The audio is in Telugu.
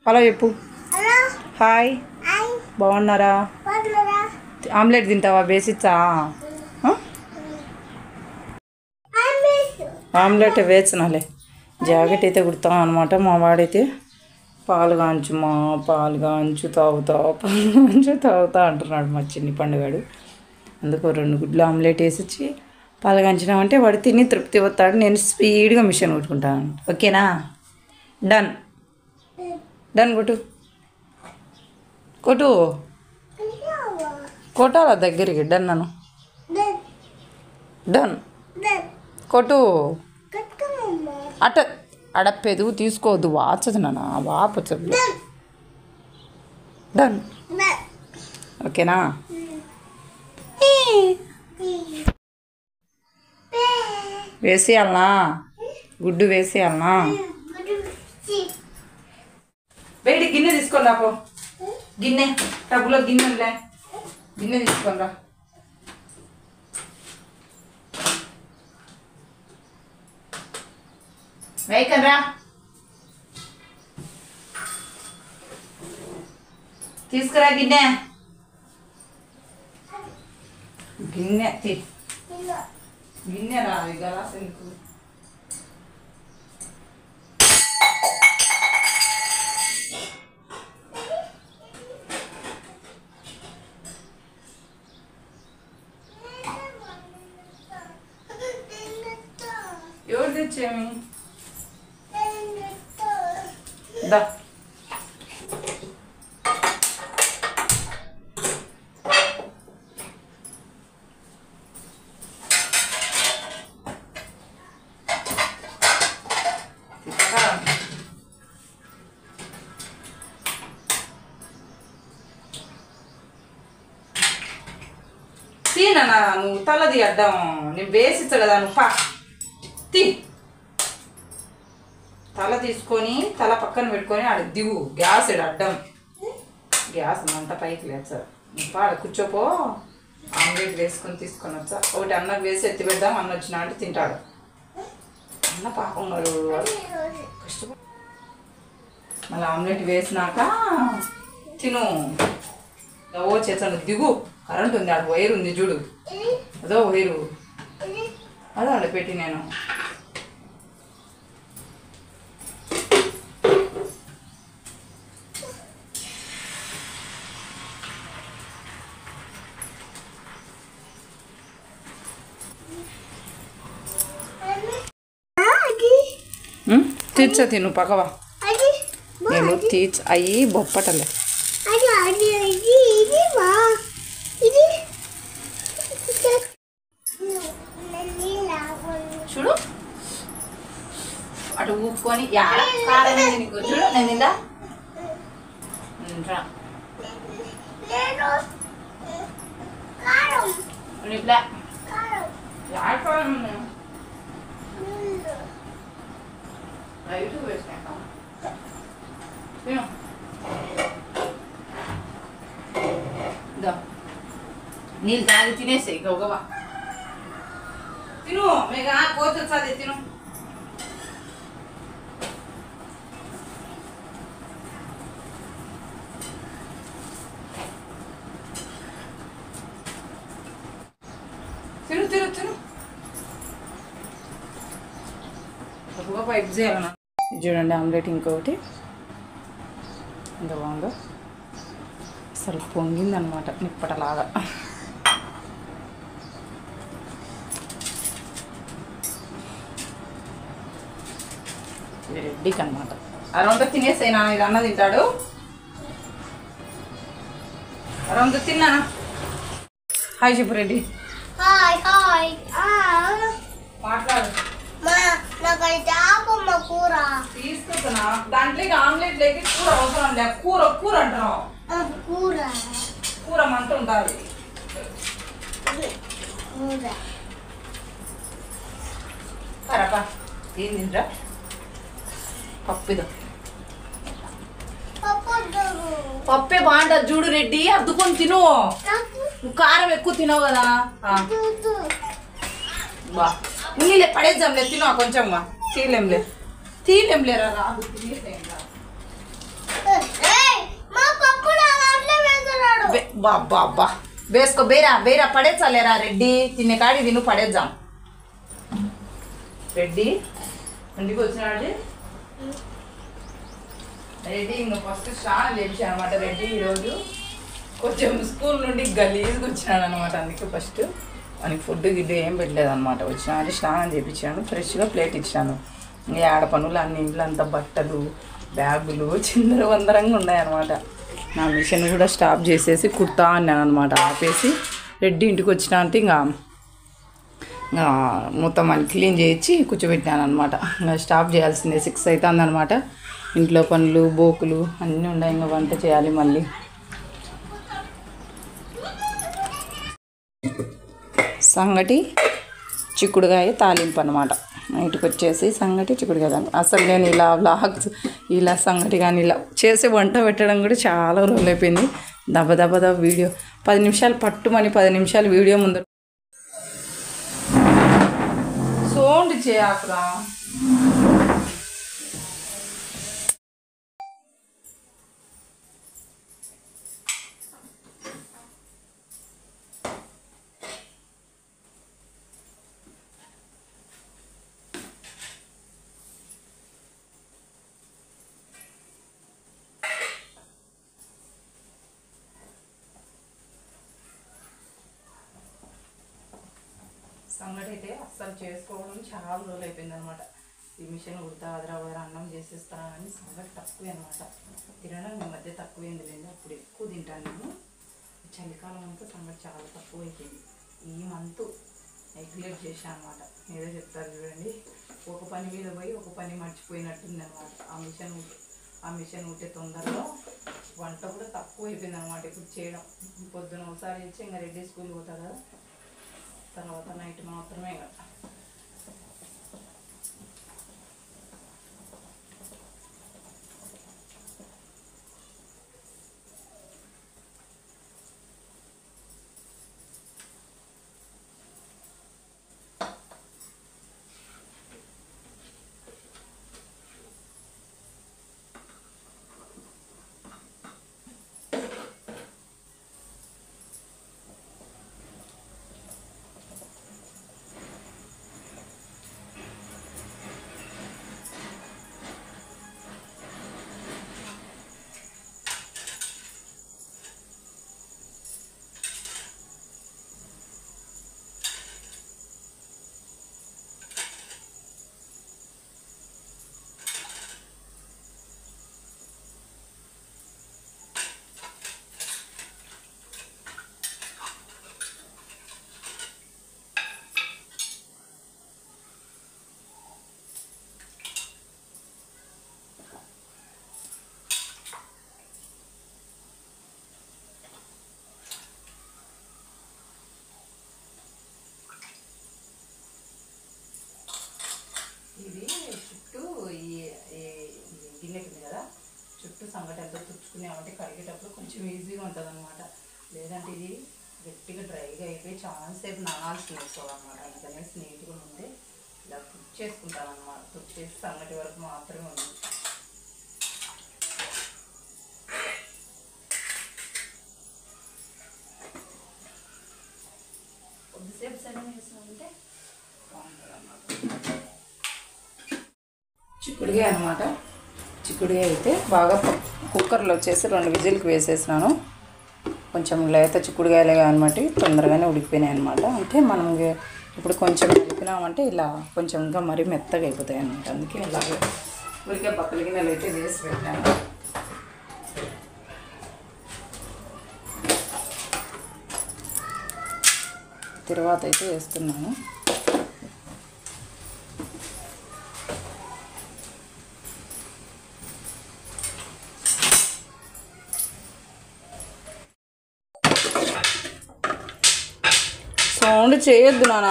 హలో చెప్పు. హాయ్, బాగున్నారా? ఆమ్లెట్ తింటావా? బేసిచ్చా? ఆమ్లెట్ వేసినాలే. జాకెట్ అయితే కుడతాం అనమాట. మా వాడైతే పాలు కాంచు తాగుతా అంటున్నాడు మా చిన్ని పండుగాడు. అందుకు 2 గుడ్లు ఆమ్లెట్ వేసిచ్చి పాలు కాంచినామంటే వాడు తిని తృప్తి అవుతాడు. నేను స్పీడ్గా మిషన్ కొట్టుకుంటాను. ఓకేనా? డన్ కొట్టాలా దగ్గరికి? డన్ అను. డన్ కొట్టు. అడప్పేదు తీసుకోవద్దు, వాచదు నాన్న, వాపచ్చు. డన్. ఓకేనా? వేసేయాలనా? గుడ్డు వేసేయాలనా? వేడి గిన్నె తీసుకొని రాపో. గిన్నె టబ్బులో గిన్నె తీసుకొని రా. వేయకరా, తీసుకురా గిన్నె. గిన్నె రా, గలాస్ ఎందుకు? ఎవరు తెచ్చేమి? దా తీనా నువ్వు తలది అడ్డం. నేను వేసిచ్చా కదా, నువ్వు పా తీ. తల తీసుకొని తల పక్కన పెట్టుకొని ఆడ దిగు. గ్యాస్ అడ్డం, గ్యాస్ అంతా పైకి లేచారు. నువ్వు ఆడ కూర్చోపో. ఆమ్లెట్ వేసుకొని తీసుకొని వచ్చా. ఒకటి అన్నం వేసి ఎత్తి పెడదాం. అన్న వచ్చిన అంటే తింటాడు. అన్న పాపం కష్టపడి మళ్ళీ ఆమ్లెట్ వేసినాక తిను. ఓ చేసాను, దిగు. కరెంట్ ఉంది, ఆడ వైర్ ఉంది చూడు. అదో వైరు, అదో ఆడ పెట్టి నేను. తీర్చా తిను పక్కవా. నేను అయ్యి బొప్పటలే. చూడు అటు ఊపుకొని కారం చూడు. నేను తిందా నీళ్ళు తాగి తినేసాయి. గౌగవా తిను. మేఘా కోచొచ్చాది, తిను. తిను తిను తిను. తప్పుగా పైప్ చేయాలన్నా. చూడండి ఆమ్లెట్ ఇంకొకటి ఎంత బాగుందో. అసలు పొంగిందనమాట నిప్పటలాగా. రెడ్డికి అనమాట. అరవంతా తినేసాయి. నా ఇది అన్న తింటాడు. అరవంతా తిన్నా. హాయ్ చెప్పు రెడ్డి. మాట్లాడు. తీసుకొస్తున్నా. దాంట్లోకి ఆమ్లెట్ లేక కూర అవసరం లే. కూర అంటున్నావు. కూర మంట ఉంటుంది. కరపా ఏం తింటా? పప్పుదో పప్పే బాగుంటుంది చూడు రెడ్డి. అద్దుకొని తిను. నువ్వు కారం ఎక్కువ తినవు కదా. బా నీళ్ళే పడేద్దాంలే. తిను కొంచెం. తీలేంలేరా రాదు. బాబ్బా అబ్బా వేసుకో బేరా పడేసాలేరా రెడ్డి తినే కాడి తిను పడేద్దాం రెడ్డి ఇంటికి వచ్చినాడు రెడ్డి ఇంకా ఫస్ట్ స్నానం చేయించాను అనమాట రెడ్డి ఈరోజు కొంచెం స్కూల్ నుండి గలీజ్గా వచ్చినాడు అనమాట అందుకే ఫస్ట్ మనకి ఫుడ్ గిడ్డు ఏం పెట్టలేదు అనమాట వచ్చినాడు స్నానం చేయించాను ఫ్రెష్గా ప్లేట్ ఇచ్చాను ఇంకా ఆడ పనులు అన్ని ఇంట్లో అంతా బట్టలు బ్యాగులు చిందరవందరంగా ఉన్నాయన్నమాట నా మిషన్ కూడా స్టాప్ చేసేసి కుడతా అన్నాను అనమాట ఆపేసి రెడ్డి ఇంటికి వచ్చినా అంటే ఇంకా మొత్తం అని క్లీన్ చేయించి కూర్చోబెట్టినాను అనమాట ఇంకా స్టాప్ చేయాల్సిందే 6 అవుతుంది అనమాట ఇంట్లో పనులు బోకులు అన్నీ ఉన్నాయి ఇంకా వంట చేయాలి మళ్ళీ సంగటి చిక్కుడుకాయ తాలింపు అనమాట నైట్కి వచ్చేసి సంగటి చిక్కుడుకాయ అసలు నేను ఇలా వ్లాగ్స్ ఇలా సంగటి కానీ ఇలా చేసి వంట పెట్టడం కూడా చాలా రోజులు అయిపోయింది దబ వీడియో 10 నిమిషాలు పట్టుమని 10 నిమిషాలు వీడియో ముందు సౌండ్ చేయకురా సంగటి అయితే అస్సలు చేసుకోవడం చాలా రోజులు అయిపోయింది అనమాట ఈ మిషన్ కుడతా అదరా అన్నం చేసేస్తాను అని సంగటి తక్కువే అనమాట తినడం ఈ మధ్య తక్కువైంది లేదు అప్పుడు ఎక్కువ తింటాను నేను చలికాలం అంతా సంగటి చాలా తక్కువ అయిపోయింది ఈ మంత్ నెగ్లెక్ట్ చేశాను అనమాట ఏదో చెప్తారు చూడండి ఒక పని మీద పోయి ఒక పని మర్చిపోయినట్టుంది అనమాట ఆ మిషన్ ఉంటే తొందరలో వంట కూడా తక్కువ అయిపోయింది అనమాట ఇప్పుడు చేయడం పొద్దున ఒకసారి ఇచ్చి ఇంకా రెడ్డి స్కూల్ పోతా కదా తర్వాత నైట్ మాత్రమే కదా ఇది చుట్టూ గిన్నెకి ఉంది కదా చుట్టూ సంగటి అంతా తుడుచుకునేమంటే కడిగేటప్పుడు కొంచెం ఈజీగా ఉంటుంది అనమాట లేదంటే ఇది గట్టిగా డ్రైగా అయిపోయి చాలాసేపు నానాల్సి వేసుకోవాలన్నమాట అందుకనేసి నీట్గా ముందే ఇలా తుడిచేసుకుంటాను అనమాట తుడిచేసి సంగటి వరకు మాత్రమే ఉంది కొద్దిసేపు సరే వేసామంటే బాగుంటుంది అన్నమాట చిక్కుడుకాయ అనమాట చిక్కుడుకాయ అయితే బాగా కుక్కర్లో వచ్చేసి 2 విజిల్కి వేసేసినాను కొంచెం లేత చిక్కుడుకాయలే అనమాట తొందరగానే ఉడికిపోయినాయి అనమాట అంటే మనం ఇప్పుడు కొంచెం ఉడికినామంటే ఇలా కొంచెం ఇంకా మరీ మెత్తగా అయిపోతాయి అనమాట అందుకే ఇలాగే ఉడికే పక్కల గిన్నెలు అయితే వేసి పెట్టాను తర్వాత అయితే వేస్తున్నాను సౌండ్ చేయొద్దు నాన్న